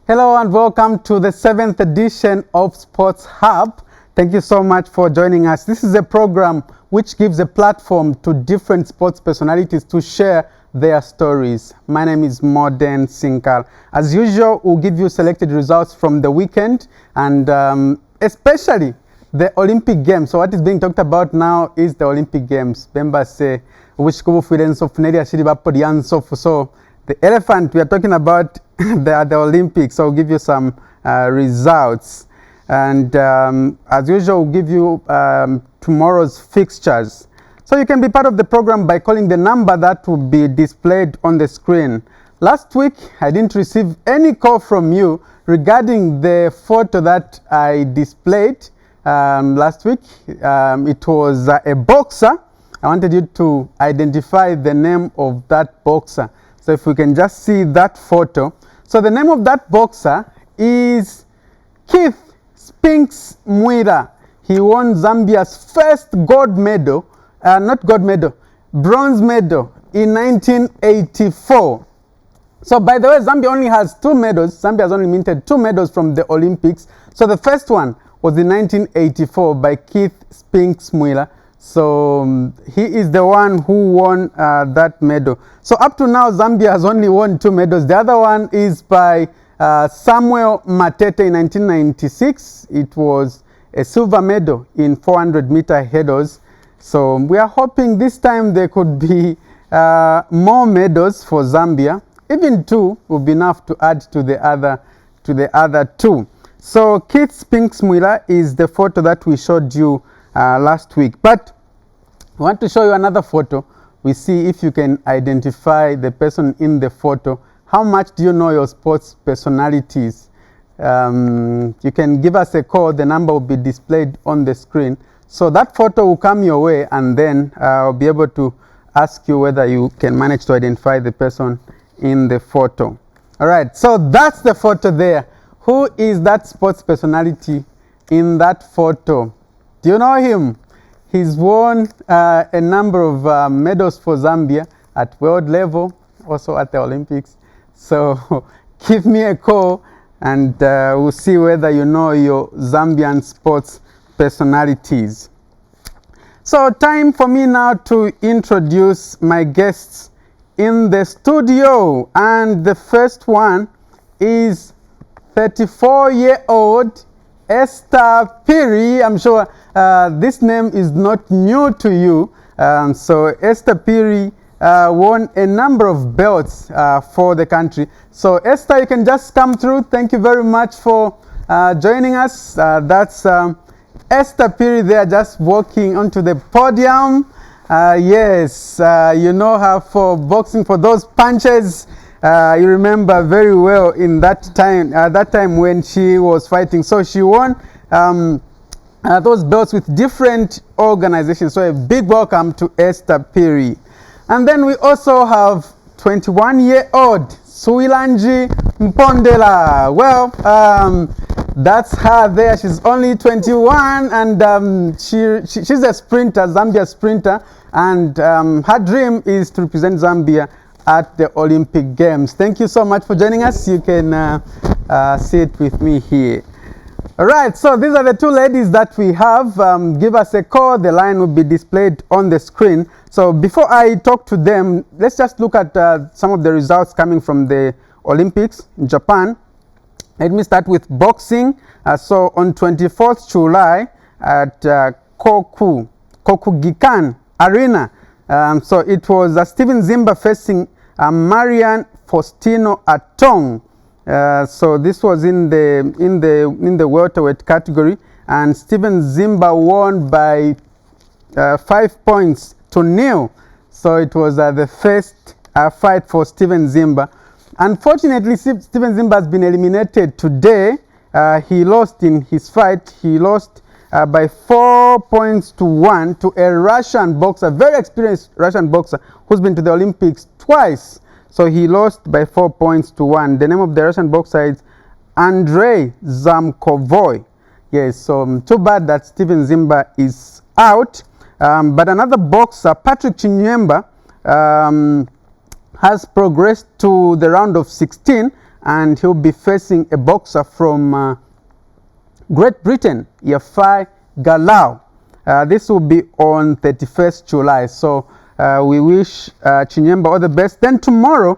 Hello and welcome to the 7th edition of Sports Hub. Thank you so much for joining us. This is a program which gives a platform to different sports personalities to share their stories. My name is Modern Sinkar. As usual, we'll give you selected results from the weekend and especially the Olympic Games. So what is being talked about now is the Olympic Games. Bembase, which go for so the elephant we are talking about the Olympics. So I'll give you some results. And as usual, we'll give you tomorrow's fixtures. So you can be part of the program by calling the number that will be displayed on the screen. Last week, I didn't receive any call from you regarding the photo that I displayed last week. It was a boxer. I wanted you to identify the name of that boxer. So if we can just see that photo. So the name of that boxer is Keith Spinks Mwira. He won Zambia's first gold medal, bronze medal in 1984. So by the way, Zambia only has 2 medals. Zambia has only minted 2 medals from the Olympics. So the first one was in 1984 by Keith Spinks Mwira. So he is the one who won that medal. So up to now, Zambia has only won 2 medals. The other one is by Samuel Matete in 1996. It was a silver medal in 400-meter hurdles. So we are hoping this time there could be more medals for Zambia. Even 2 will be enough to add to the other 2. So Keith Spinks Mwira is the photo that we showed you last week. But I want to show you another photo. We see if you can identify the person in the photo. How much do you know your sports personalities? You can give us a call. The number will be displayed on the screen. So that photo will come your way, and then I'll be able to ask you whether you can manage to identify the person in the photo. All right, so that's the photo there. Who is that sports personality in that photo? Do you know him? He's won a number of medals for Zambia at world level, also at the Olympics. So give me a call and we'll see whether you know your Zambian sports personalities. So time for me now to introduce my guests in the studio. And the first one is 34-year-old Esther Phiri. I'm sure this name is not new to you. So Esther Phiri won a number of belts for the country. So Esther, you can just come through. Thank you very much for joining us. That's Esther Phiri there, just walking onto the podium. Yes, you know her for boxing, for those punches. You remember very well in that time when she was fighting. So she won those belts with different organizations. So a big welcome to Esther Phiri. And then we also have 21-year-old Suwilanji Mpondela. Well, that's her there. She's only 21 and she's a sprinter, Zambia sprinter. And her dream is to represent Zambia at the Olympic Games. Thank you so much for joining us. You can sit with me here. All right, so these are the 2 ladies that we have. Give us a call. The line will be displayed on the screen. So before I talk to them, let's just look at some of the results coming from the Olympics in Japan. Let me start with boxing. So on 24th July at Kokugikan Arena, so it was Steven Zimba facing Marian Faustino Atong. So this was in the welterweight category, and Steven Zimba won by 5 points to 0. So it was the first fight for Steven Zimba. Unfortunately, Steven Zimba has been eliminated today. He lost in his fight. He lost by 4 points to 1 to a Russian boxer, very experienced Russian boxer who's been to the Olympics twice. So he lost by 4 points to 1. The name of the Russian boxer is Andrei Zamkovoy. Yes, so too bad that Steven Zimba is out. But another boxer, Patrick Chinyemba, has progressed to the round of 16 and he'll be facing a boxer from Great Britain, Yafai Galau. This will be on 31st July. So we wish Chinyemba all the best. Then tomorrow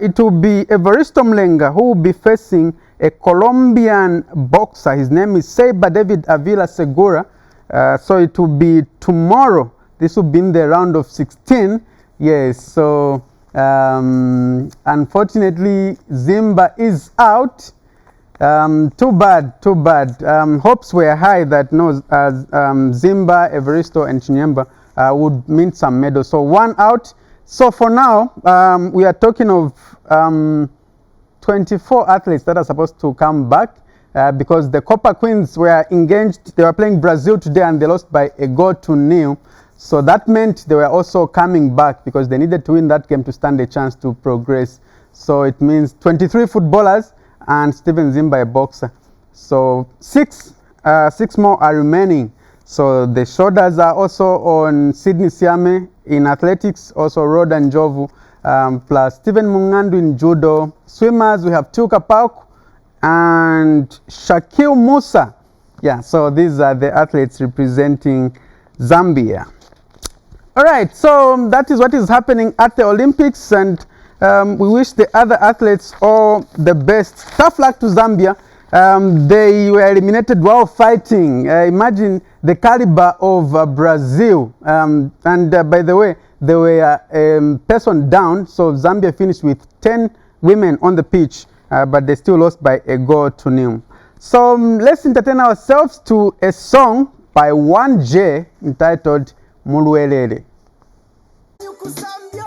it will be Evaristo Mlenga who will be facing a Colombian boxer. His name is Seiba David Avila Segura. So it will be tomorrow. This will be in the round of 16. Yes, so unfortunately Zimba is out. Too bad. Hopes were high that Zimba, Evaristo and Chinyemba would mean some medals. So one out. So for now, we are talking of 24 athletes that are supposed to come back because the Copa Queens were engaged. They were playing Brazil today and they lost by 1-0. So that meant they were also coming back because they needed to win that game to stand a chance to progress. So it means 23 footballers and Steven Zimba, a boxer. So six more are remaining. So the shoulders are also on Sydney Siame in athletics, also Rod and Jovu, plus Stephen Mungandu in judo. Swimmers, we have Tuka Pauk and Shakil Musa. Yeah, so these are the athletes representing Zambia. All right, so that is what is happening at the Olympics, and we wish the other athletes all the best. Tough luck to Zambia. They were eliminated while fighting. Imagine the caliber of Brazil. And by the way, they were a person down, so Zambia finished with 10 women on the pitch, but they still lost by 1-0. So let's entertain ourselves to a song by 1J entitled Mulwelele. Mulwelele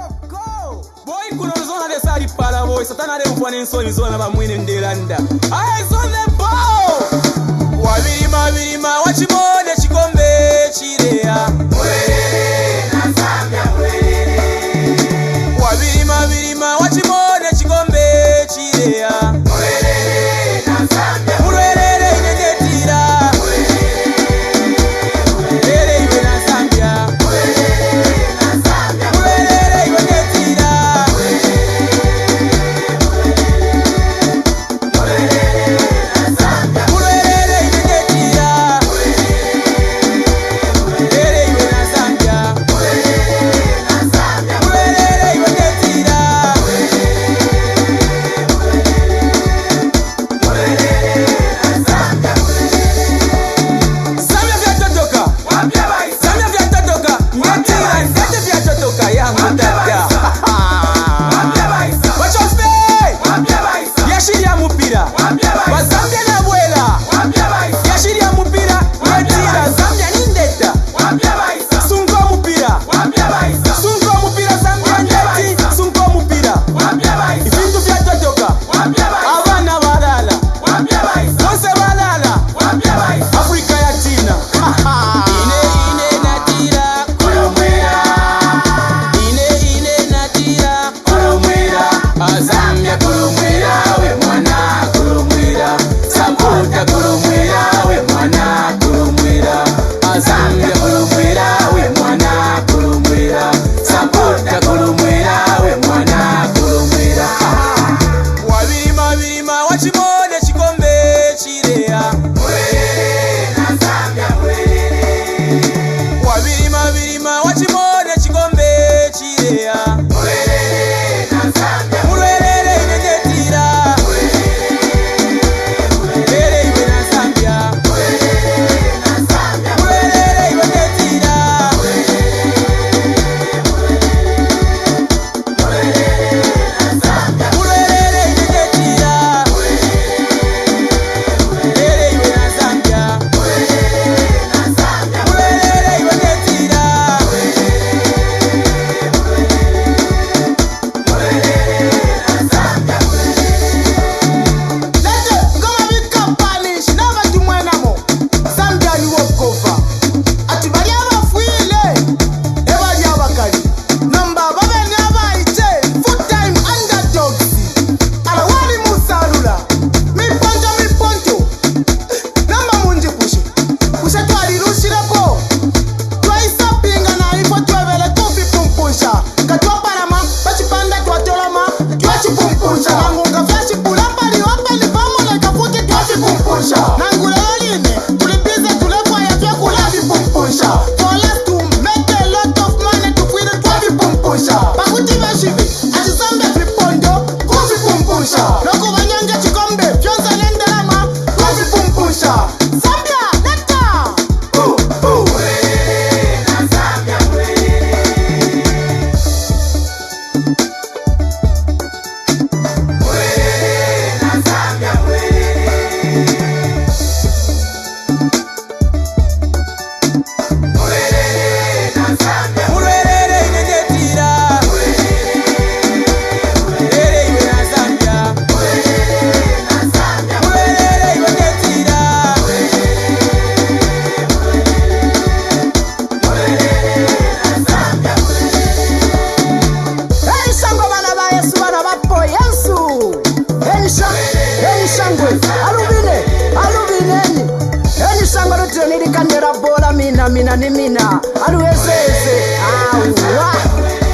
nirikandera bola mina ni mina aluwesese awa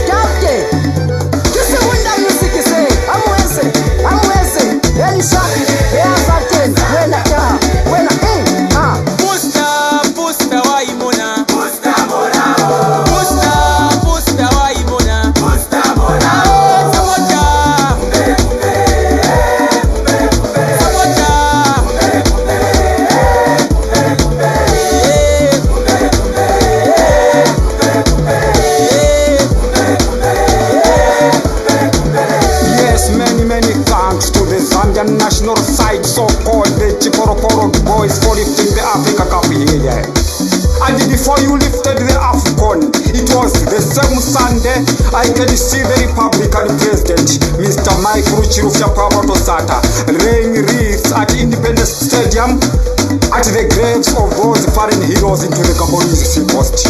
kapte kisi wunda music say amwese elisha easaten wena Pusta waimona Pusta waimona Zambian national side, so-called the Chikorokoro boys for lifting the Africa Cup here. And before you lifted the AFCON, it was the same Sunday I can see the Republican President, Mr. Mike Ruchirufya Pabatosata, laying wreaths at Independence Stadium at the graves of those fallen heroes into the Gabonese sea coast.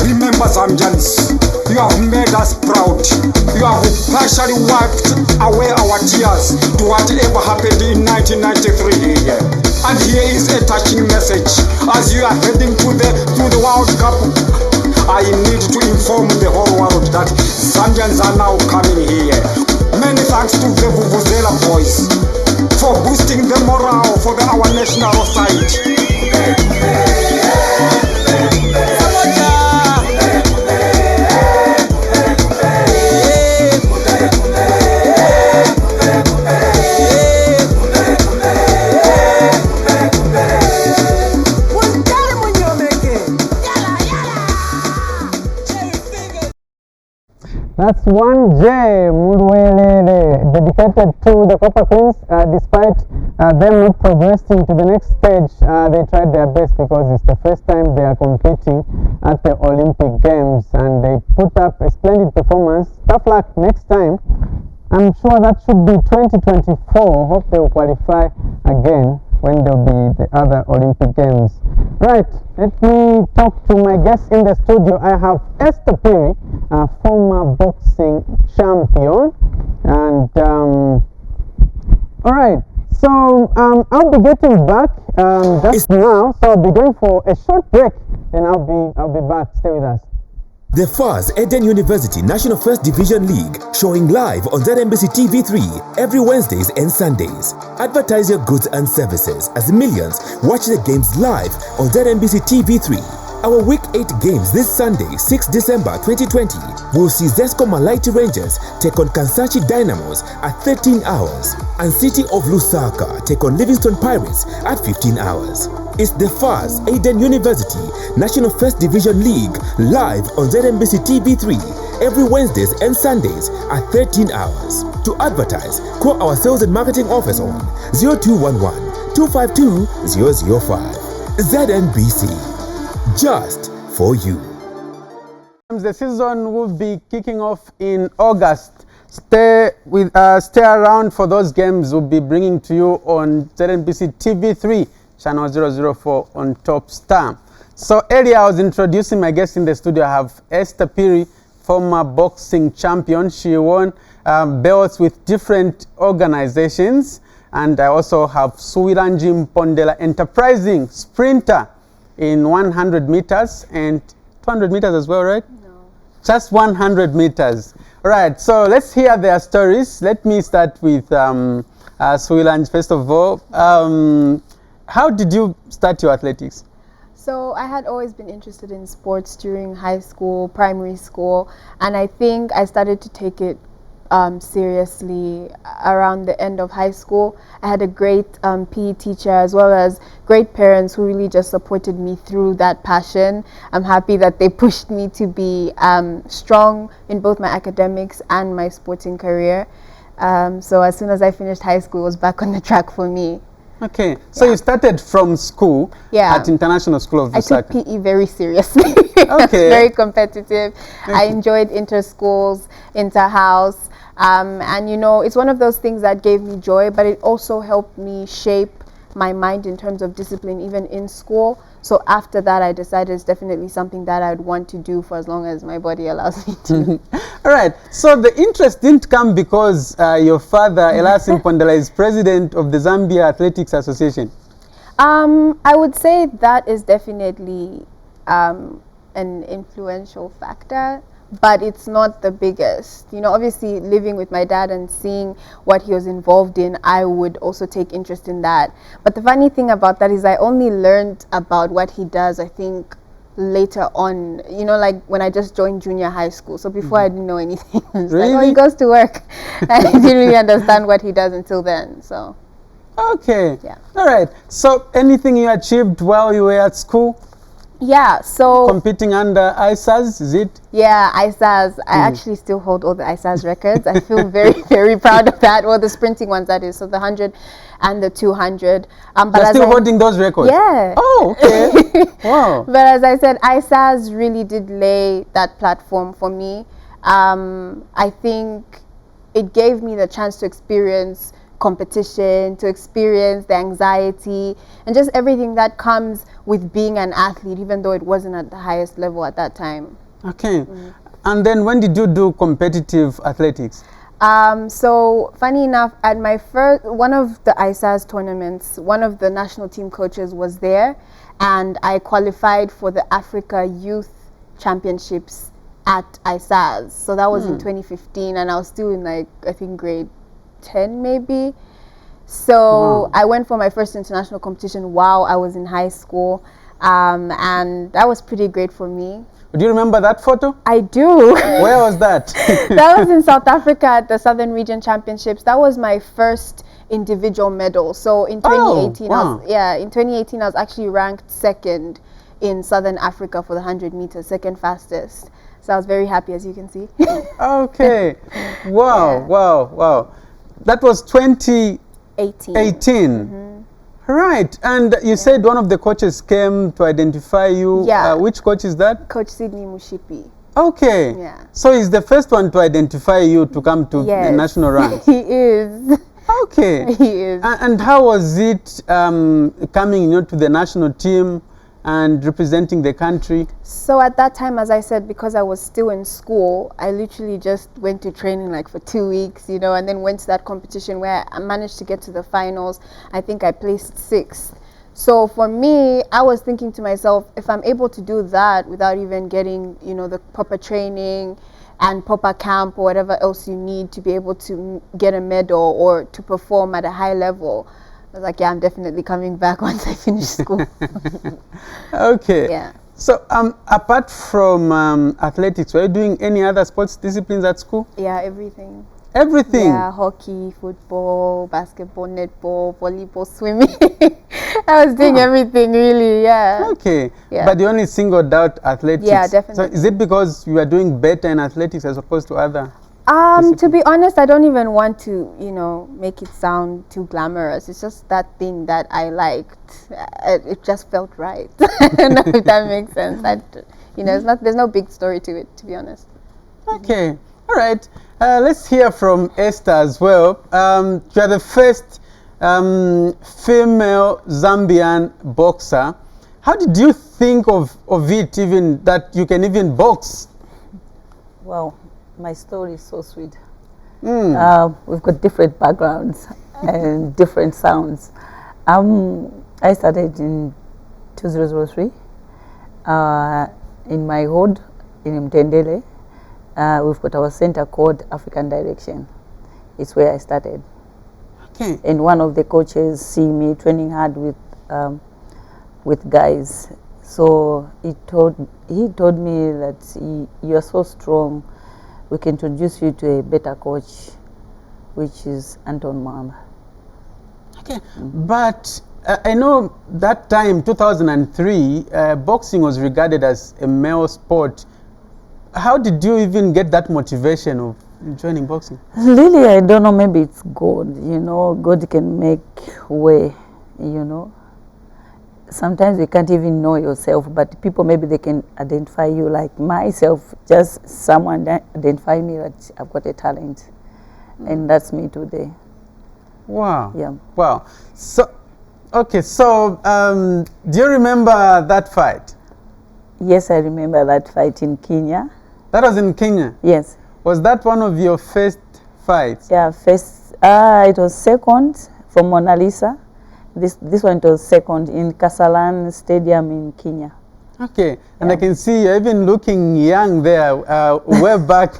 Remember, Zambians, you have made us proud. You have partially wiped away our tears to whatever happened in 1993 here. And here is a touching message. As you are heading to the World Cup, I need to inform the whole world that Zambians are now coming here. Many thanks to the Vuvuzela boys for boosting the morale for our national side. That's 1J Mulwelele, dedicated to the Copper Queens. Despite them not progressing to the next stage, they tried their best because it's the first time they are competing at the Olympic Games, and they put up a splendid performance. Tough luck next time. I'm sure that should be 2024. Hope they will qualify again when there will be the other Olympic Games. Right, let me talk to my guest in the studio. I have Esther Phiri, a former boxing champion. And all right, so I'll be getting back just now. So I'll be going for a short break, then I'll be back. Stay with us. The FAS Eden University National First Division League, showing live on ZNBC TV3 every Wednesdays and Sundays. Advertise your goods and services as millions watch the games live on ZNBC TV3. Our Week 8 games this Sunday, 6 December 2020, will see Zesco Malaiti Rangers take on Kansachi Dynamos at 13 hours and City of Lusaka take on Livingston Pirates at 15 hours. It's the FAS Eden University National First Division League live on ZNBC TV3 every Wednesdays and Sundays at 13 hours. To advertise, call our Sales and Marketing Office on 0211 252 005. ZNBC, just for you. The season will be kicking off in August. Stay around for those games. We'll be bringing to you on ZNBC TV3. Channel 004 on Top Star. So earlier I was introducing my guest in the studio. I have Esther Phiri, former boxing champion. She won belts with different organizations. And I also have Suwilanji Mpondela, enterprising sprinter in 100 meters and 200 meters as well, right? No. Just 100 meters. All right, so let's hear their stories. Let me start with Suwilanji first of all. How did you start your athletics? So I had always been interested in sports during high school, primary school, and I think I started to take it seriously around the end of high school. I had a great PE teacher as well as great parents who really just supported me through that passion. I'm happy that they pushed me to be strong in both my academics and my sporting career. So as soon as I finished high school, it was back on the track for me. Okay, so you started from school at International School of Lusaka. I took PE very seriously. Okay. Very competitive. Okay. I enjoyed inter-schools, inter-house, and you know, it's one of those things that gave me joy, but it also helped me shape my mind in terms of discipline, even in school. So after that, I decided it's definitely something that I'd want to do for as long as my body allows me to. All right. So the interest didn't come because your father, Esther Mpondela, is president of the Zambia Athletics Association. I would say that is definitely an influential factor, but it's not the biggest. You know, obviously living with my dad and seeing what he was involved in, I would also take interest in that. But the funny thing about that is I only learned about what he does, I think, later on, you know, like when I just joined junior high school. So before I didn't know anything. It's Really? like, oh, he goes to work. And I didn't really understand what he does until then. So Okay. Yeah. All right. So anything you achieved while you were at school? yeah, so Competing under ISAs, is it? yeah, ISAs. I actually still hold all the ISAs records. I feel very, very proud of that. Well, the sprinting ones, that is. So the 100 and the 200. But You're as still I- holding those records? Yeah. Oh, okay. Wow. But as I said, ISAs really did lay that platform for me. I think it gave me the chance to experience competition, to experience the anxiety, and just everything that comes with being an athlete, even though it wasn't at the highest level at that time. Okay. And then when did you do competitive athletics? So funny enough, at my first one of the ISAS tournaments, one of the national team coaches was there, and I qualified for the Africa Youth Championships at ISAS. So that was in 2015, and I was still in, like, I think grade 10 maybe. So I went for my first international competition while I was in high school, and that was pretty great for me. Do you remember that photo? I do. Where was that? That was in South Africa at the Southern Region Championships. That was my first individual medal. So in 2018, wow. in 2018 I was actually ranked second in Southern Africa for the 100 meters, second fastest. So I was very happy, as you can see. Okay. Wow, wow, wow. That was 2018. 18. Right. And you said one of the coaches came to identify you. Yeah. Which coach is that? Coach Sydney Mushipi. Okay. Yeah. So he's the first one to identify you to come to the Yes. national ranks. He is. Okay. He is. And how was it coming, you know, to the national team and representing the country? So at that time, as I said, because I was still in school, I literally just went to training like for 2 weeks, you know, and then went to that competition where I managed to get to the finals. I think I placed 6th. So for me, I was thinking to myself, if I'm able to do that without even getting, you know, the proper training and proper camp or whatever else you need to be able to get a medal or to perform at a high level, I was like, yeah, I'm definitely coming back once I finish school. Okay. Yeah. So apart from athletics, were you doing any other sports disciplines at school? Yeah, everything. Everything? Yeah, hockey, football, basketball, netball, volleyball, swimming. I was doing everything, really, yeah. Okay. Yeah. But you only singled out athletics. Yeah, definitely. So is it because you are doing better in athletics as opposed to other? To be honest, I don't even want to, you know, make it sound too glamorous. It's just that thing that I liked. It just felt right. I don't know if that makes sense. You know, there's no big story to it, to be honest. Okay. All right. Let's hear from Esther as well. You are the first female Zambian boxer. How did you think of it, even that you can even box? Wow, my story is so sweet. We've got different backgrounds and different sounds. I started in 2003 in my hood in Mpondela. We've got our center called African Direction. It's where I started. Okay. And one of the coaches see me training hard with guys. So he told me that you are so strong. We can introduce you to a better coach, which is Anton Mamba. Okay. But I know that time, 2003, boxing was regarded as a male sport. How did you even get that motivation of joining boxing? Really, I don't know, maybe it's God, you know, God can make way, you know. Sometimes you can't even know yourself, but people, maybe they can identify you, like myself, just someone that identify me that I've got a talent. And that's me today. Wow. Yeah. Wow. So, okay, so do you remember that fight? Yes, I remember that fight in Kenya. That was in Kenya? Yes. Was that one of your first fights? Yeah, first, it was second for Mona Lisa. This one was second in Kasarani Stadium in Kenya. Okay, and I can see you're even looking young there, way back.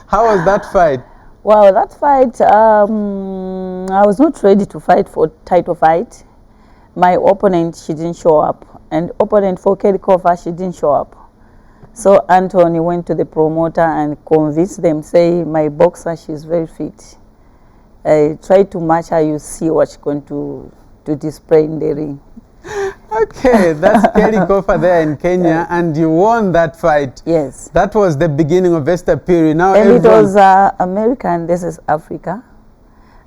How was that fight? Wow, that fight, I was not ready to fight for title fight. My opponent, she didn't show up. And opponent for Kerikova, she didn't show up. So Anthony went to the promoter and convinced them, say, my boxer, she's very fit. I tried to match her, you see what she's going to display in the ring. Okay, that's Kerikova there in Kenya, and you won that fight. Yes. That was the beginning of Esther Phiri. Now And it was American, this is Africa.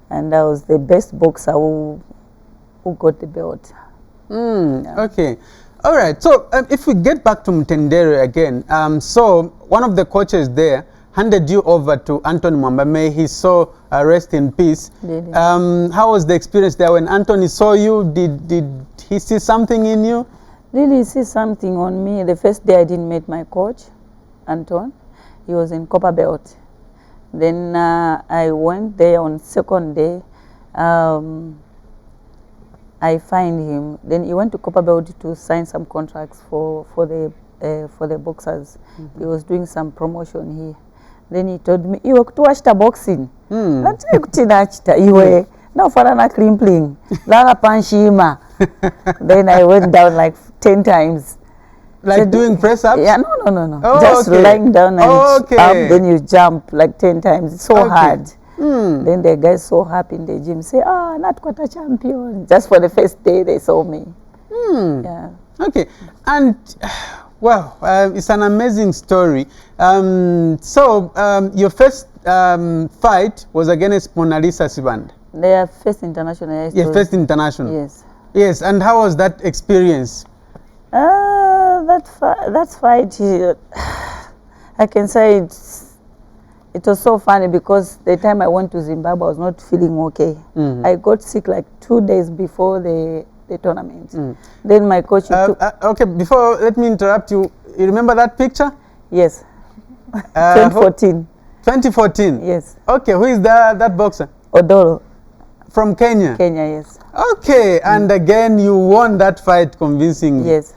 And I was the best boxer who got the belt. Okay. All right. So if we get back to Mpondela again, so one of the coaches there handed you over to Anthony Mwamba. May his soul rest in peace. How was the experience there when Anthony saw you? Did he see something in you? Really see something on me. The first day I didn't meet my coach, Anton. He was in Copper Belt. Then I went there on second day. I find him. Then he went to Copper Belt to sign some contracts for the boxers. He was doing some promotion here. Then he told me, "You to watch the boxing." That's you now for an crimpling. Then I went down like 10 times. Like Said, doing press ups? Yeah, no. Oh, Just okay. lying down and up, then you jump like 10 times. It's so hard. Then the guys so happy in the gym say, not quite a champion. Just for the first day they saw me. Yeah. Okay. And well, it's an amazing story. So your first fight was against Mona Lisa Sibanda. Their first international. Yes, first international. Yes. Yes, and how was that experience? That fight, I can say it was so funny because the time I went to Zimbabwe, I was not feeling okay. I got sick like 2 days before the tournament. Then my coach took... Okay, before, let me interrupt you. You remember that picture? Yes. 2014. 2014? Yes. Okay, who is that boxer? Odoro. From Kenya? Kenya, yes. Okay, and again you won that fight convincingly. Yes.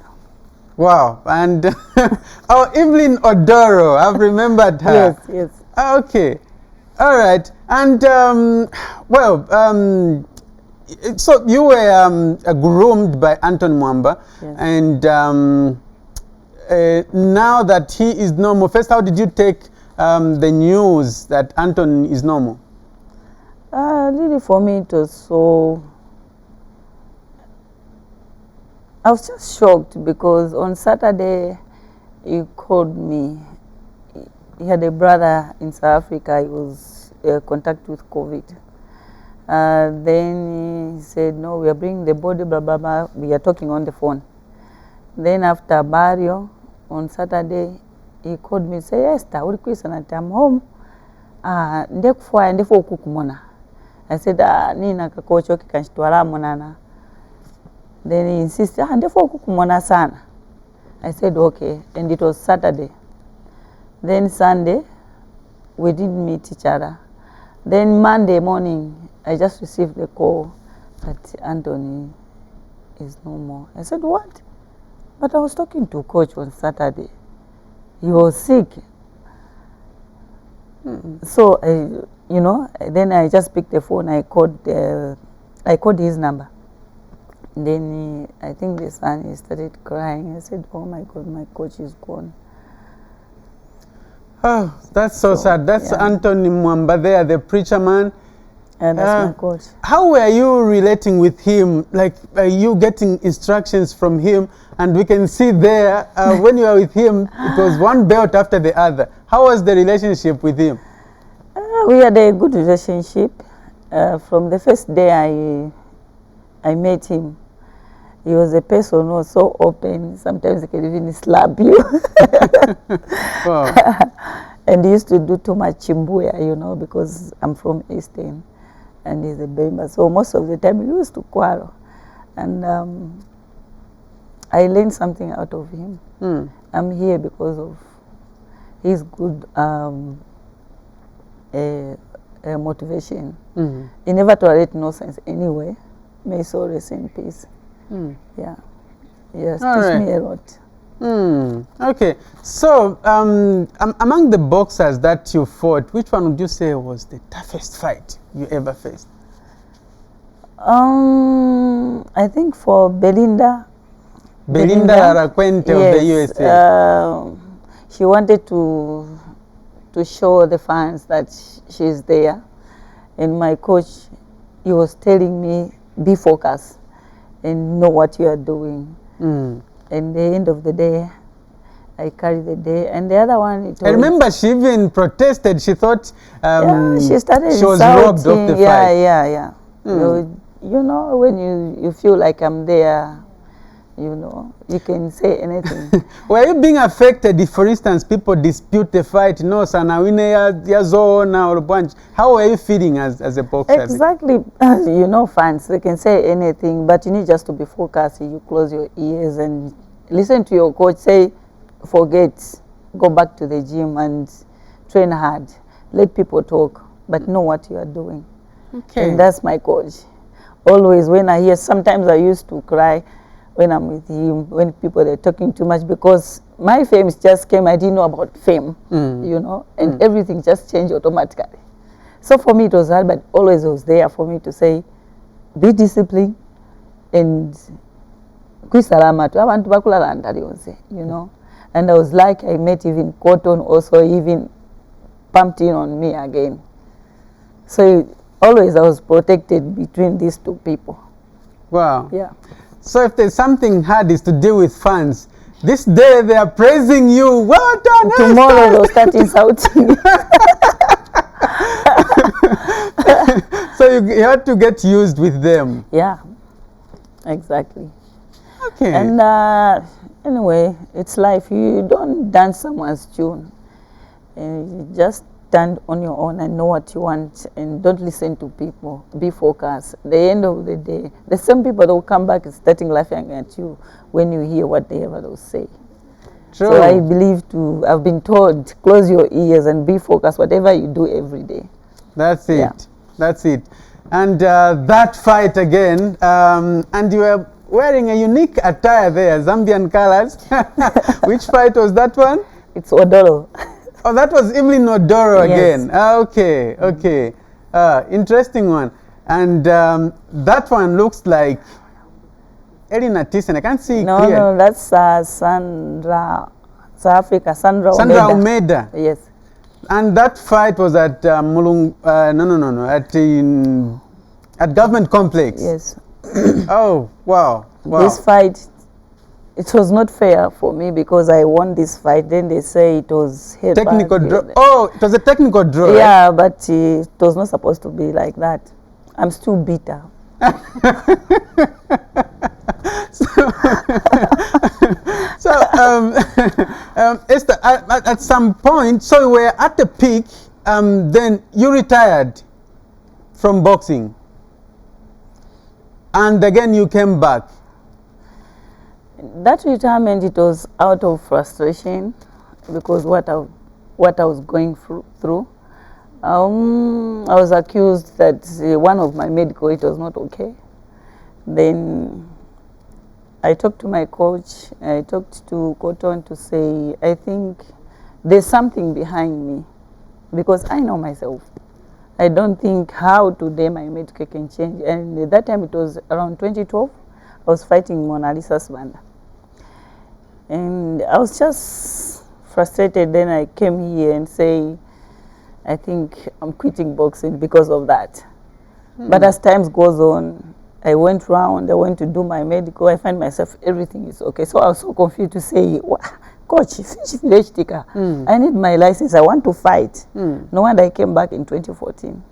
Wow, and Evelyn Odoro, I've remembered her. Yes. Okay, all right, and so you were groomed by Anton Mwamba, and now that he is normal, first, how did you take the news that Anton is normal? Really, for me, it was so... I was just shocked because on Saturday he called me. He had a brother in South Africa. He was in contact with COVID. Then he said, "No, we are bringing the body, blah, blah, blah." We are talking on the phone. Then after burial on Saturday, he called me and said, "Esther, I'm home. I said, "Nina kakocho kikanshitwala monana." Then he insisted, I said, okay. And it was Saturday. Then Sunday, we didn't meet each other. Then Monday morning, I just received the call that Anthony is no more. I said, what? But I was talking to coach on Saturday. He was sick. So, then I just picked the phone. I called his number. Then I think the son, he started crying. I said, "Oh my God, my coach is gone." Oh, that's so sad. That's Anthony Mwamba there, the preacher man. And that's my coach. How were you relating with him? Like, are you getting instructions from him? And we can see there, when you were with him, it was one belt after the other. How was the relationship with him? We had a good relationship. From the first day I met him, he was a person who was so open. Sometimes he can even slap you. Wow. And he used to do too much chimbuya, because I'm from Eastern and he's a Bemba. So most of the time we used to quarrel. And I learned something out of him. I'm here because of his good motivation. He never tolerated nonsense anyway. May soul rest in peace. Yeah. Yes, All teach right. me a lot. Okay, so among the boxers that you fought, which one would you say was the toughest fight you ever faced? I think for Belinda Araquente of the USA. She wanted to show the fans that she's there, and my coach, he was telling me, be focused and know what you are doing. And the end of the day, I carried the day. And the other one, it was, I remember she even protested. She thought she started she was robbed of the fight. Yeah. You know, when you feel like I'm there, you know, you can say anything. Were you being affected if, for instance, people dispute the fight? No, sanawine ya zona or bunch. How were you feeling as a boxer? Exactly. You know, fans, they can say anything, but you need just to be focused. You close your ears and listen to your coach. Say, forget, go back to the gym and train hard. Let people talk, but know what you are doing. Okay. And that's my coach. Always when I hear, sometimes I used to cry when I'm with him, when people are talking too much, because my fame just came, I didn't know about fame, you know, and everything just changed automatically. So for me it was hard, but always it was there for me to say, be disciplined and kwisalama tu abantu bakulala ndali yonse, you know. And I was like, I met even Cotton also even pumped in on me again. So always I was protected between these two people. Wow. Yeah. So if there's something hard is to deal with fans, this day they are praising you. Well done, Tomorrow Esther. they'll start insulting. So you had to get used with them. Yeah, exactly. Okay. And anyway, it's life. You don't dance someone's tune. You just stand on your own and know what you want, and don't listen to people. Be focused. At the end of the day, the same people that will come back starting laughing at you when you hear whatever they'll say. True. So I believe I've been told, close your ears and be focused, whatever you do every day. That's it. Yeah. That's it. And that fight again, and you were wearing a unique attire there, Zambian colors. Which fight was that one? It's Odolo. Oh, that was Evelyn Odoro Yes. again. Okay, okay. Interesting one. And that one looks like Elina Thyssen. I can't see it No, clear. no, that's Sandra, South Africa, Sandra Umeda. Yes. And that fight was at at Government Complex. Yes. Oh, wow. Wow. This fight, it was not fair for me because I won this fight. Then they say it was head Technical back, draw. head. Oh, it was a technical draw. Right? Yeah, but it was not supposed to be like that. I'm still bitter. So, Esther, at some point, so you were at the peak, then you retired from boxing. And again, you came back. That retirement, it was out of frustration because what I was going through. I was accused that one of my medical, it was not okay. Then I talked to my coach, I talked to Cotton to say, I think there's something behind me because I know myself. I don't think how today my medical can change. And at that time, it was around 2012, I was fighting Mona Lisa's banda. And I was just frustrated. Then I came here and say, I think I'm quitting boxing because of that. But as time goes on, I went round, I went to do my medical, I find myself, everything is okay. So I was so confused to say, Coach, I need my license, I want to fight. No wonder I came back in 2014.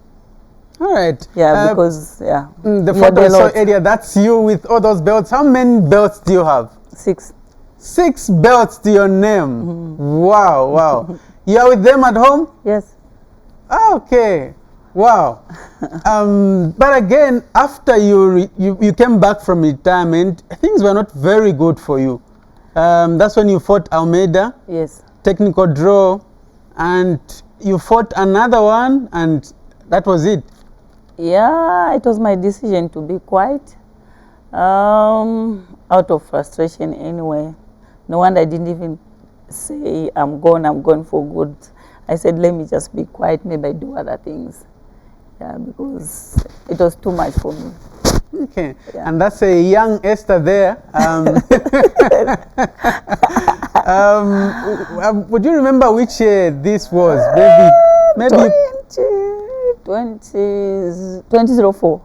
All right. Yeah, because, yeah. The we had photo a I saw lot. earlier, that's you with all those belts. How many belts do you have? 6. 6 belts to your name. Wow, wow. You are with them at home? Yes. Okay. Wow. But again, after you came back from retirement, things were not very good for you. That's when you fought Almeida. Yes. Technical draw, and you fought another one, and that was it. Yeah, it was my decision to be quiet Out of frustration anyway. No wonder I didn't even say I'm gone for good. I said, let me just be quiet, maybe I do other things. Yeah, because it was too much for me. Okay, Yeah. and that's a young Esther there. Would you remember which year this was? Maybe 2004.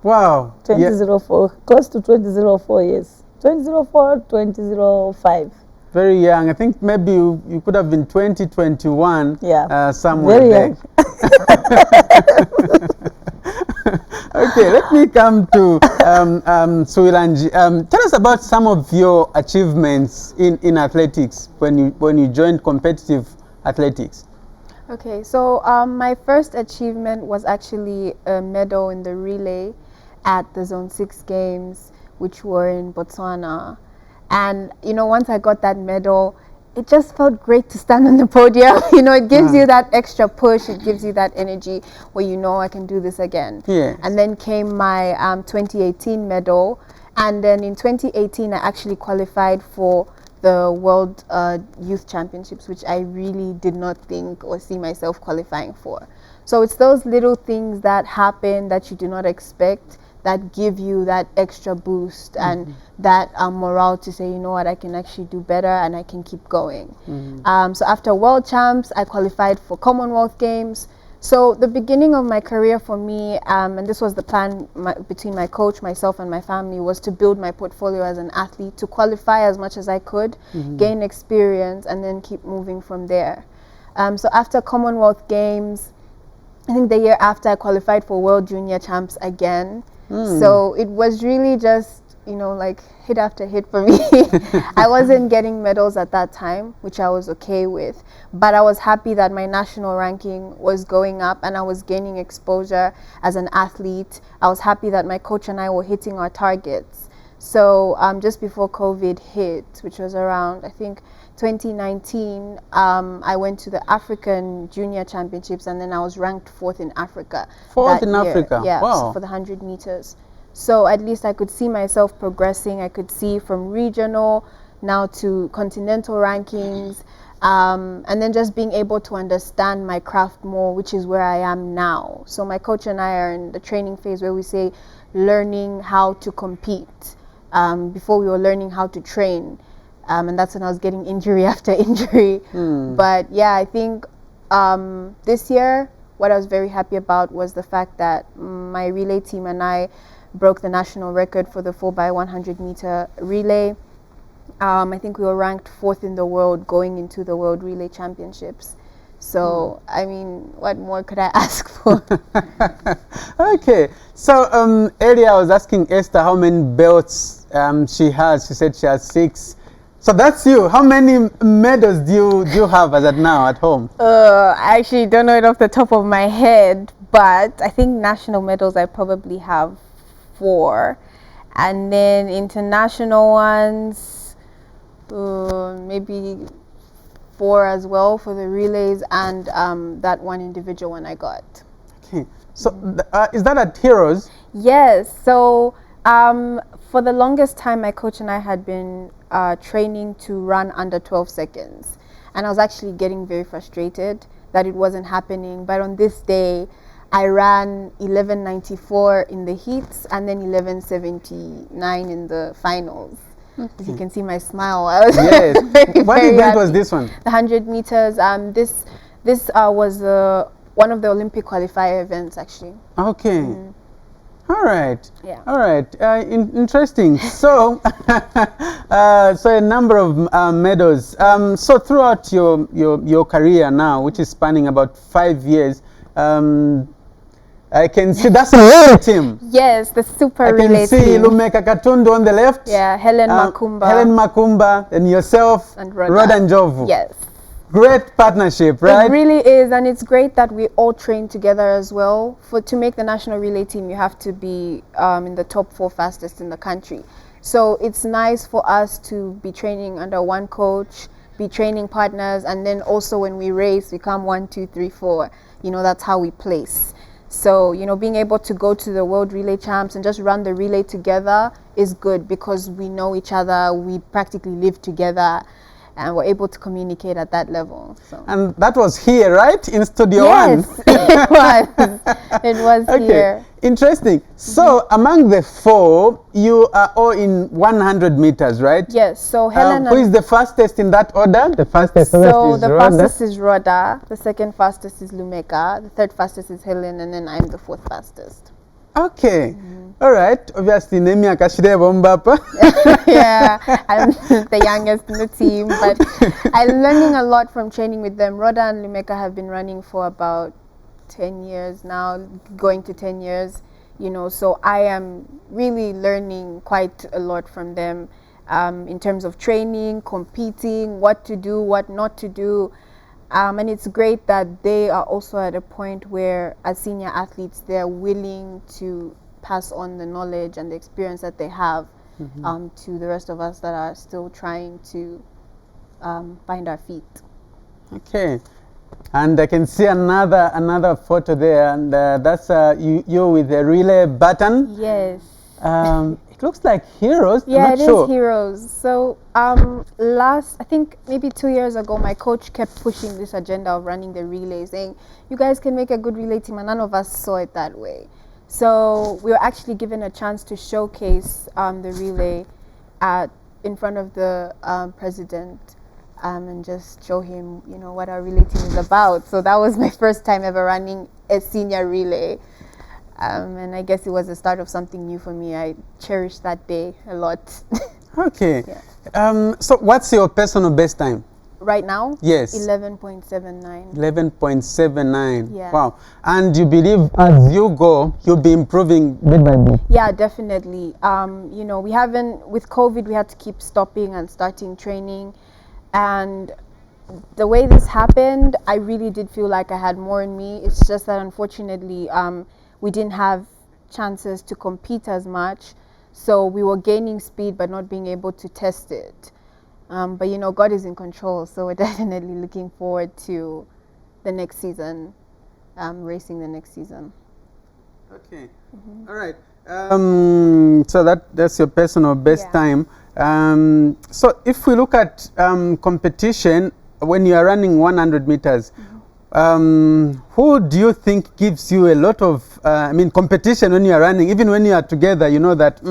Wow. 2004, close to 2004, yes. 2004, 2005. Very young. I think maybe you could have been 2021. Yeah. Somewhere Very there. young. Okay, let me come to Suwilanji. Tell us about some of your achievements in athletics when you joined competitive athletics. Okay, so my first achievement was actually a medal in the relay at the Zone 6 games, which were in Botswana. And, once I got that medal, it just felt great to stand on the podium. It gives you that extra push. It gives you that energy where I can do this again. Yes. And then came my 2018 medal. And then in 2018, I actually qualified for the World Youth Championships, which I really did not think or see myself qualifying for. So it's those little things that happen that you do not expect that give you that extra boost and that morale to say, I can actually do better and I can keep going. So after World Champs, I qualified for Commonwealth Games. So the beginning of my career for me, and this was the plan between my coach, myself and my family, was to build my portfolio as an athlete, to qualify as much as I could, gain experience, and then keep moving from there. So after Commonwealth Games, I think the year after, I qualified for World Junior Champs again. So it was really just, like hit after hit for me. I wasn't getting medals at that time, which I was okay with. But I was happy that my national ranking was going up and I was gaining exposure as an athlete. I was happy that my coach and I were hitting our targets. So just before COVID hit, which was around, I think, 2019, I went to the African Junior Championships and then I was ranked 4th in Africa. Fourth in Africa? Yeah, Wow. for the 100 meters. So at least I could see myself progressing. I could see from regional now to continental rankings, and then just being able to understand my craft more, which is where I am now. So my coach and I are in the training phase where we say learning how to compete. Before we were learning how to train. And that's when I was getting injury after injury. But yeah, I think this year, what I was very happy about was the fact that my relay team and I broke the national record for the 4x100 meter relay. I think we were ranked 4th in the world going into the World Relay Championships. So, I mean, what more could I ask for? Okay, so earlier I was asking Esther how many belts she has. She said she has 6. So that's you. How many medals do you have as at now at home? I actually don't know it off the top of my head, but I think national medals I probably have 4. And then international ones, maybe 4 as well for the relays and that one individual one I got. Okay, so is that at Heroes? Yes, so for the longest time my coach and I had been training to run under 12 seconds, and I was actually getting very frustrated that it wasn't happening. But on this day I ran 11:94 in the heats and then 11:79 in the finals. As you can see my smile, I was Yes. very, What very event happy. was this one? The 100 meters. This was one of the Olympic qualifier events actually. Okay. All right. Yeah. All right. Interesting. So, so a number of medals. So throughout your career now, which is spanning about 5 years, I can see that's a relay team. Yes, the super I can relay see team. Lumeka Katundu on the left. Yeah, Helen Makumba. Helen Makumba and yourself, And Rhoda Njovu. Yes. Great partnership, right? It really is, and it's great that we all train together as well. To make the national relay team, you have to be in the top 4 fastest in the country. So it's nice for us to be training under one coach, be training partners, and then also when we race, we come 1, 2, 3, 4. That's how we place. So, being able to go to the World Relay Champs and just run the relay together is good because we know each other, we practically live together, and we're able to communicate at that level. So. And that was here, right? In Studio Yes, 1? it was. It was Okay, here. interesting. So among the four, you are all in 100 meters, right? Yes, so Helen Who is the fastest in that order? The fastest So is the Rhoda. fastest is Rhoda, the second fastest is Lumeka, the third fastest is Helen, and then I'm the fourth fastest. Okay. All right. Obviously, Nemi Akashire Bombapa. Yeah, I'm the youngest in the team, but I'm learning a lot from training with them. Rhoda and Lumeka have been running for about 10 years now, going to 10 years, you know, so I am really learning quite a lot from them in terms of training, competing, what to do, what not to do. And it's great that they are also at a point where, as senior athletes, they're willing to pass on the knowledge and the experience that they have to the rest of us that are still trying to find our feet. Okay. And I can see another photo there, and that's you with the relay button. Yes. It looks like heroes. Yeah, I'm it not sure. is heroes. So I think maybe 2 years ago, my coach kept pushing this agenda of running the relay, saying, you guys can make a good relay team, and none of us saw it that way. So we were actually given a chance to showcase the relay in front of the president and just show him, you know, what our relay team is about. So that was my first time ever running a senior relay. And I guess it was the start of something new for me. I cherished that day a lot. Okay. Yeah. So what's your personal best time? Right now? Yes. 11.79. 11.79. Yeah. Wow. And you believe as you go, you'll be improving bit by bit? Yeah, definitely. You know, with COVID, we had to keep stopping and starting training. And the way this happened, I really did feel like I had more in me. It's just that unfortunately, we didn't have chances to compete as much. So we were gaining speed but not being able to test it. But you know, God is in control, so we're definitely looking forward to the next season, racing the next season. Okay. All right. So that's your personal best time. So if we look at competition, when you are running 100 meters, who do you think gives you a lot of competition when you are running? Even when you are together, you know that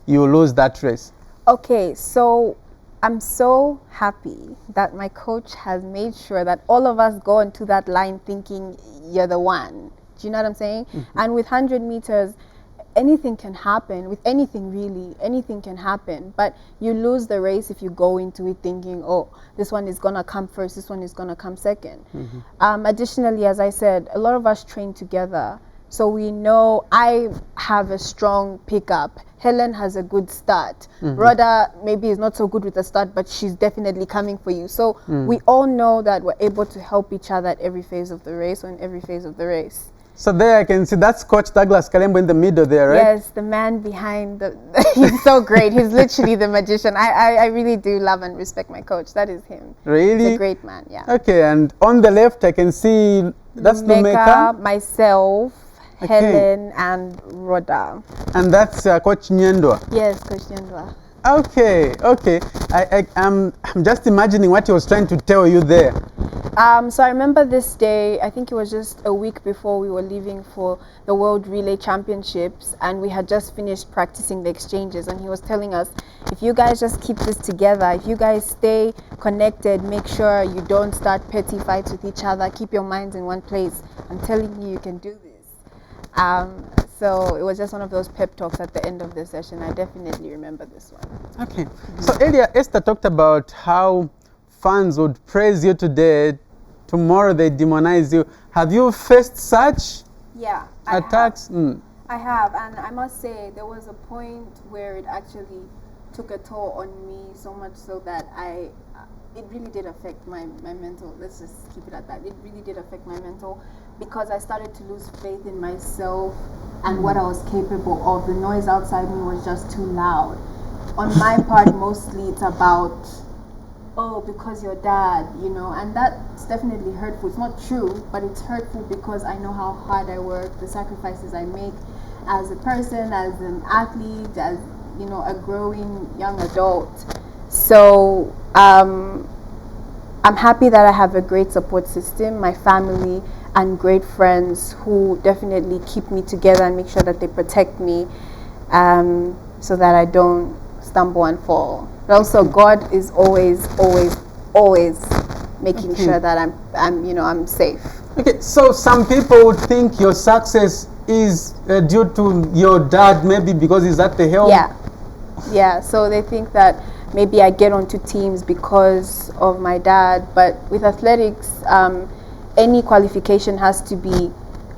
you lose that race. Okay, so I'm so happy that my coach has made sure that all of us go into that line thinking you're the one. Do you know what I'm saying? And with 100 meters, anything can happen. With anything, really, anything can happen. But you lose the race if you go into it thinking, oh, this one is going to come first, this one is going to come second. Additionally, as I said, a lot of us train together. So we know I have a strong pickup. Helen has a good start. Rhoda maybe is not so good with the start, but she's definitely coming for you. So we all know that we're able to help each other at every phase of the race or in every phase of the race. So there I can see that's Coach Douglas Kalembo in the middle there, right? Yes, the man behind the... he's so great. He's literally the magician. I really do love and respect my coach. That is him. Really? He's a great man, yeah. Okay, and on the left I can see that's Lumeka, myself, Helen, and Rhoda. and that's Coach Nyendwa. Yes, Coach Nyendwa. Okay. I'm just imagining what he was trying to tell you there. So I remember this day, I think it was just a week before we were leaving for the World Relay Championships, and we had just finished practicing the exchanges, and he was telling us, if you guys just keep this together, if you guys stay connected, make sure you don't start petty fights with each other, keep your minds in one place, I'm telling you, you can do this. So it was just one of those pep talks at the end of the session. I definitely remember this one. Okay. So earlier Esther talked about how fans would praise you today, tomorrow they demonize you. Have you faced such attacks? I have, and I must say there was a point where it actually took a toll on me, so much so that it really did affect my mental. Let's just keep it at that. It really did affect my mental, because I started to lose faith in myself and what I was capable of. The noise outside me was just too loud. On my part, mostly it's about, oh, because your dad, you know, and that's definitely hurtful. It's not true, but it's hurtful because I know how hard I work, the sacrifices I make as a person, as an athlete, as you know, a growing young adult. So I'm happy that I have a great support system, my family and great friends who definitely keep me together and make sure that they protect me, so that I don't stumble and fall. But also God is always making sure that I'm safe. Okay, so some people would think your success is due to your dad, maybe because he's at the helm. Yeah, so they think that maybe I get onto teams because of my dad, but with athletics, any qualification has to be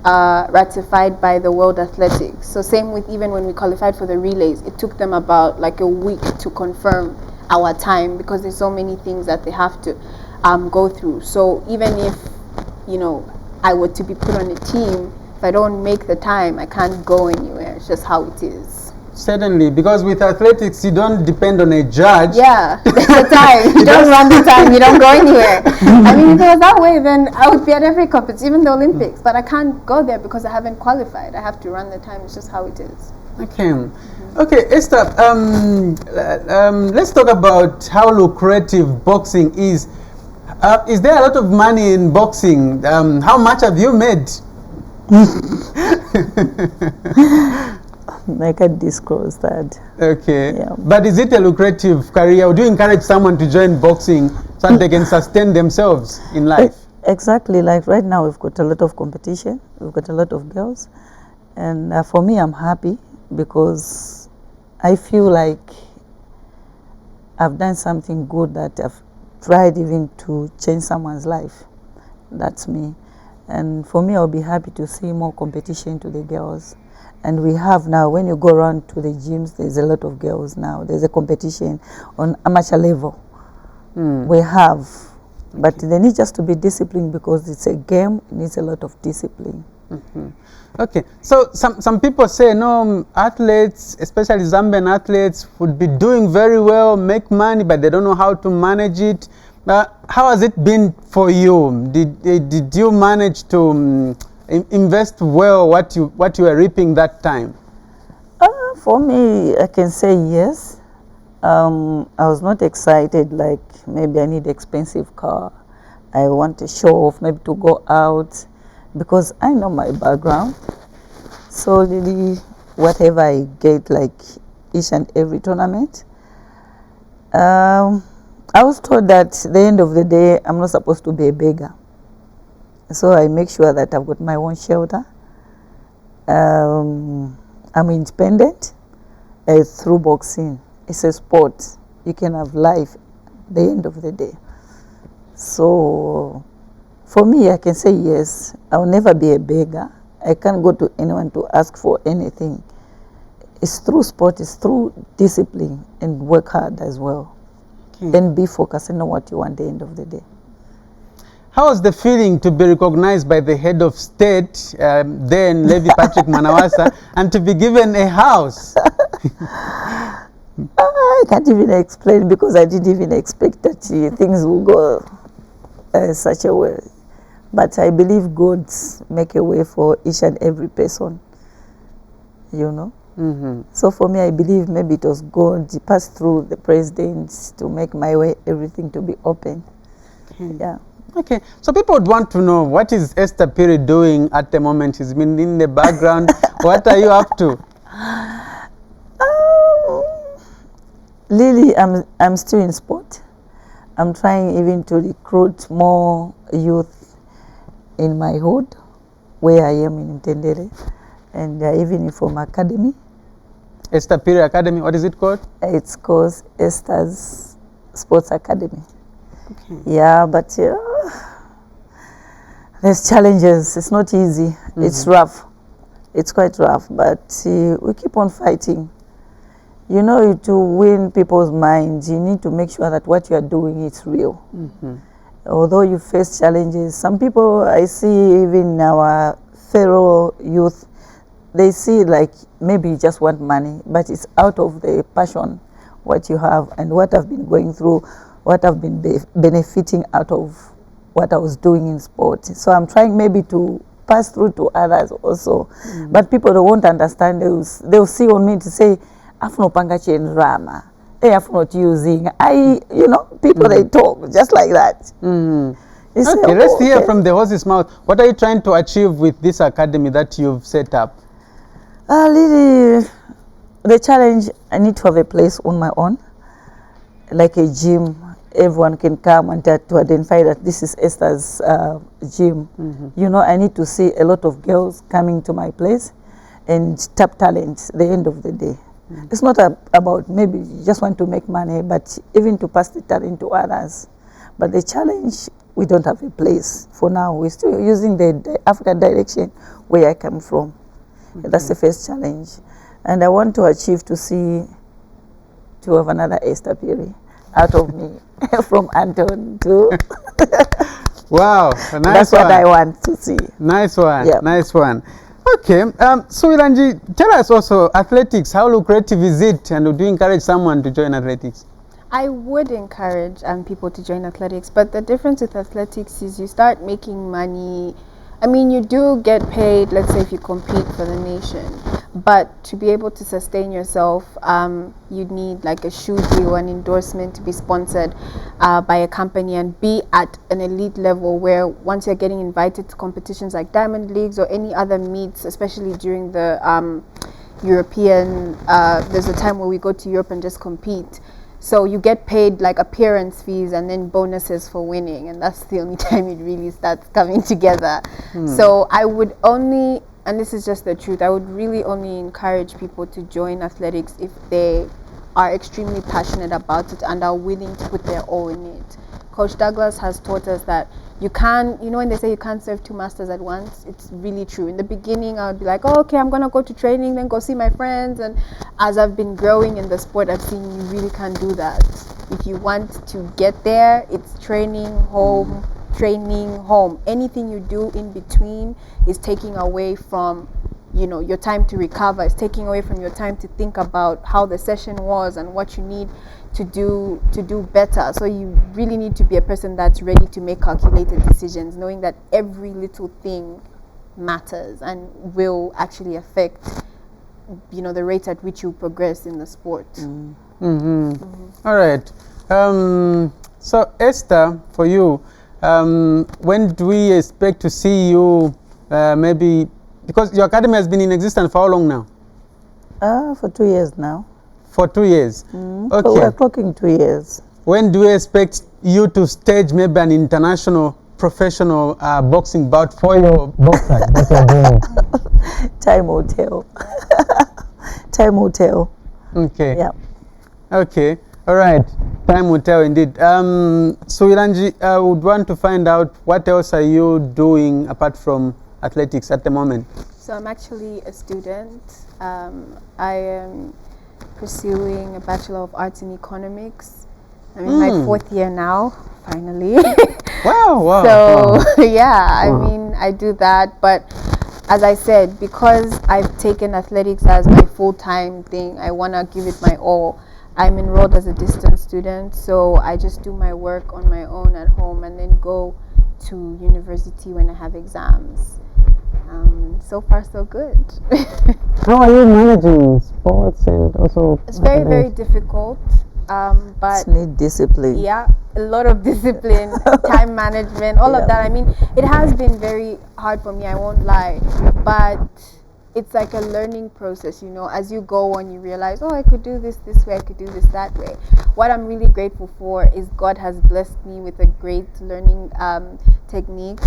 ratified by the World Athletics. So same with even when we qualified for the relays, it took them about like a week to confirm our time because there's so many things that they have to go through. So even if, you know, I were to be put on a team, if I don't make the time, I can't go anywhere. It's just how it is. Certainly, because with athletics, you don't depend on a judge. Yeah, there's the time. You don't run the time, you don't go anywhere. I mean, if it was that way, then I would be at every competition, even the Olympics. But I can't go there because I haven't qualified. I have to run the time. It's just how it is. Okay. Okay, Esther, let's talk about how lucrative boxing is. Is there a lot of money in boxing? How much have you made? I can't disclose that. Okay. Yeah. But is it a lucrative career? Would you encourage someone to join boxing so that they can sustain themselves in life? Exactly. Like right now, we've got a lot of competition. We've got a lot of girls. And for me, I'm happy because I feel like I've done something good, that I've tried even to change someone's life. That's me. And for me, I'll be happy to see more competition to the girls. And we have now, when you go around to the gyms, there's a lot of girls now. There's a competition on amateur level. We have. But they need just to be disciplined because it's a game. It needs a lot of discipline. Okay, so some people say, no, athletes, especially Zambian athletes, would be doing very well, make money, but they don't know how to manage it. How has it been for you? Did you manage to invest well what you were reaping that time? For me, I can say yes. I was not excited like maybe I need expensive car. I want to show off, maybe to go out, because I know my background. So really, whatever I get, like each and every tournament, I was told that at the end of the day, I'm not supposed to be a beggar. So I make sure that I've got my own shelter. I'm independent through boxing. It's a sport. You can have life at the end of the day. So for me, I can say yes. I'll never be a beggar. I can't go to anyone to ask for anything. It's through sport, it's through discipline, and work hard as well. And be focused and know what you want at the end of the day. How was the feeling to be recognized by the head of state, then Levi Patrick Manawasa, and to be given a house? I can't even explain, because I didn't even expect that things will go such a way. But I believe God make a way for each and every person, you know. So for me, I believe maybe it was God. He passed through the president to make my way, everything to be open. Yeah. Okay, so people would want to know, what is Esther Phiri doing at the moment? She's been in the background. What are you up to? Lily, I'm still in sport. I'm trying even to recruit more youth in my hood, where I am in Mpondela, and even from academy. Esther Phiri Academy, what is it called? It's called Esther's Sports Academy. Okay. Yeah, but there's challenges. It's not easy. It's rough. It's quite rough, but we keep on fighting. You know, to win people's minds, you need to make sure that what you are doing is real. Although you face challenges, some people I see, even our fellow youth, they see like maybe you just want money, but it's out of the passion, what you have, and what I've been going through, what I've been benefiting out of what I was doing in sport. So I'm trying maybe to pass through to others also. But people won't understand. They'll see on me to say, afuna opanga chenrama. Afuna oti using. People they talk just like that. You say, Okay, let's hear okay. from the horse's mouth. What are you trying to achieve with this academy that you've set up? Really, the challenge, I need to have a place on my own, like a gym. Everyone can come and to identify that this is Esther's gym. I need to see a lot of girls coming to my place and tap talent at the end of the day. It's not about maybe you just want to make money, but even to pass the talent to others. But the challenge, we don't have a place for now. We're still using the African direction where I come from. That's the first challenge. And I want to achieve to have another Esther Phiri out of me, from Anton to... Wow, nice That's one. what I want to see. Nice one, Yeah. nice one. Okay, Suwilanji, tell us also, athletics, how lucrative is it, and would you encourage someone to join athletics? I would encourage people to join athletics, but the difference with athletics is you start making money. I mean, you do get paid, let's say, if you compete for the nation, but to be able to sustain yourself, you'd need like a shoe deal, an endorsement to be sponsored by a company and be at an elite level where once you're getting invited to competitions like Diamond Leagues or any other meets, especially during the European, there's a time where we go to Europe and just compete. So you get paid like appearance fees and then bonuses for winning, and that's the only time it really starts coming together. So I would only, and this is just the truth, I would really only encourage people to join athletics if they are extremely passionate about it and are willing to put their all in it. Coach Douglas has taught us that you can't, when they say you can't serve two masters at once, it's really true. In the beginning, I would be like, oh, okay, I'm going to go to training, then go see my friends. And as I've been growing in the sport, I've seen you really can't do that. If you want to get there, it's training, home, training, home. Anything you do in between is taking away from your time to recover. It's taking away from your time to think about how the session was and what you need to do better. So you really need to be a person that's ready to make calculated decisions, knowing that every little thing matters and will actually affect the rate at which you progress in the sport. All right. So Esther, for you, when do we expect to see you maybe, because your academy has been in existence for how long now? For 2 years now. For 2 years. So Okay. we're clocking 2 years. When do we expect you to stage maybe an international professional boxing bout for your boxer that you're doing? Time will tell. Time will tell. Okay. Yeah. Okay. All right. Time will tell indeed. Suwilanji, I would want to find out what else are you doing apart from athletics at the moment? So I'm actually a student. I am pursuing a Bachelor of Arts in Economics. I'm in my 4th year now, finally. Wow. So yeah, I mean, I do that, but as I said, because I've taken athletics as my full-time thing, I want to give it my all. I'm enrolled as a distance student, so I just do my work on my own at home and then go to university when I have exams. So far, so good. How are you managing sports and also? It's very, very difficult, but It's need discipline. yeah, a lot of discipline, time management, all of that. I mean, it has been very hard for me, I won't lie, but it's like a learning process, as you go on, you realize, oh, I could do this way, I could do this that way. What I'm really grateful for is God has blessed me with a great learning technique,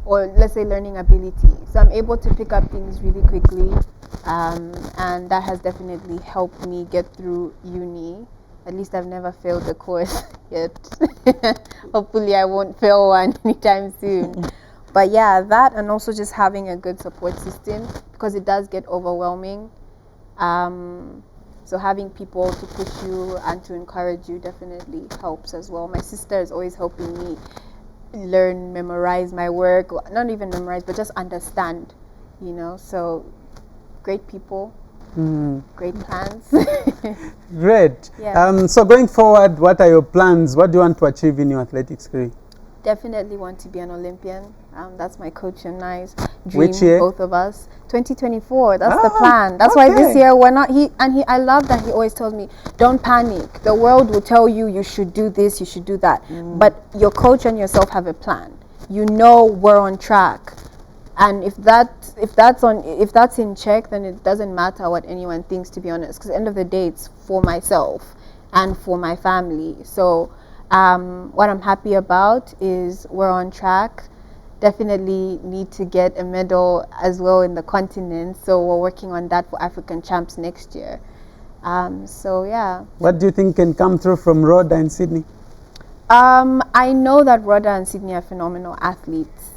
or let's say learning ability. So I'm able to pick up things really quickly, and that has definitely helped me get through uni. At least I've never failed a course yet. Hopefully I won't fail one anytime soon. But yeah, that, and also just having a good support system, because it does get overwhelming. So having people to push you and to encourage you definitely helps as well. My sister is always helping me memorize my work, not even memorize, but just understand, so great people, great plans. Great. Yeah. So going forward, what are your plans? What do you want to achieve in your athletics career? Definitely want to be an Olympian. That's my coach and I's dream. Which year? Both of us. 2024. That's the plan. That's why this year we're not. I love that he always tells me, "Don't panic. The world will tell you you should do this, you should do that. But your coach and yourself have a plan. You know we're on track, and if that's in check, then it doesn't matter what anyone thinks. To be honest, because at the end of the day, it's for myself and for my family. So." What I'm happy about is we're on track. Definitely need to get a medal as well in the continent. So we're working on that for African champs next year. So yeah. What do you think can come through from Rhoda and Sydney? I know that Rhoda and Sydney are phenomenal athletes.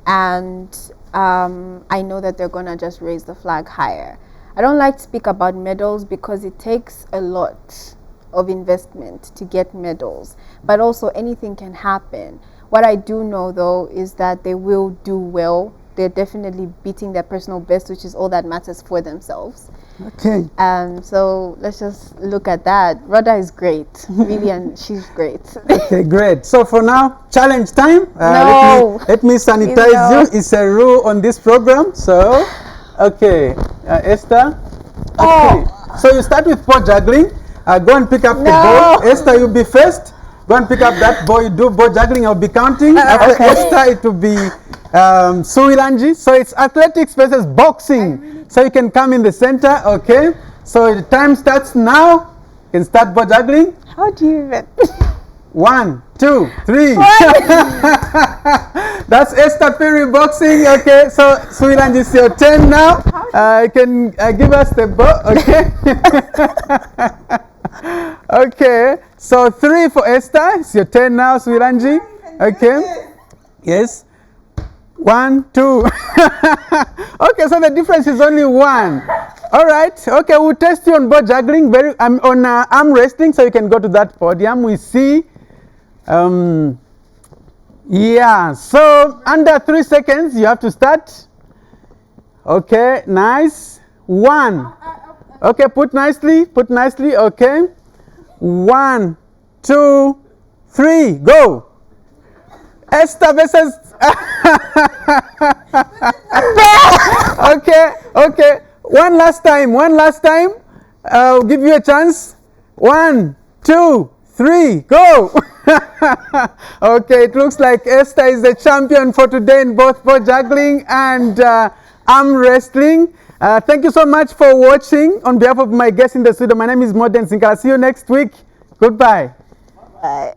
And I know that they're going to just raise the flag higher. I don't like to speak about medals because it takes a lot of investment to get medals, but also anything can happen. What I do know though is that they will do well. They're definitely beating their personal best, which is all that matters for themselves. Okay. So let's just look at that. Rhoda is great, really, and she's great. Okay, great. So for now, challenge time. No. Let me sanitize you. It's a rule on this program. So, okay, Esther. Okay. So you start with ball juggling. Go and pick up the ball. Esther, you'll be first. Go and pick up that ball. You do ball juggling. I'll be counting. After Esther, it will be Suwilanji. So it's athletics versus boxing. So you can come in the center. Okay. So the time starts now. You can start ball juggling. How do you even? 1, 2, 3. That's Esther Phiri boxing. Okay. So Suwilanji, it's your turn now. You can give us the ball. Okay. Okay, so 3 for Esther. It's your turn now, Suwilanji. Okay. Yes. 1, 2. Okay, so the difference is only 1. All right. Okay, we'll test you on ball juggling. On arm wrestling, so you can go to that podium. We see. Yeah. So under 3 seconds, you have to start. Okay. Nice. 1. Okay, put nicely. Okay. 1, 2, 3, go. Esther versus. Okay. One last time. I'll give you a chance. 1, 2, 3, go. Okay, it looks like Esther is the champion for today in both ball juggling and arm wrestling. Thank you so much for watching. On behalf of my guests in the studio, my name is Modern Sinkala. See you next week. Goodbye. Bye.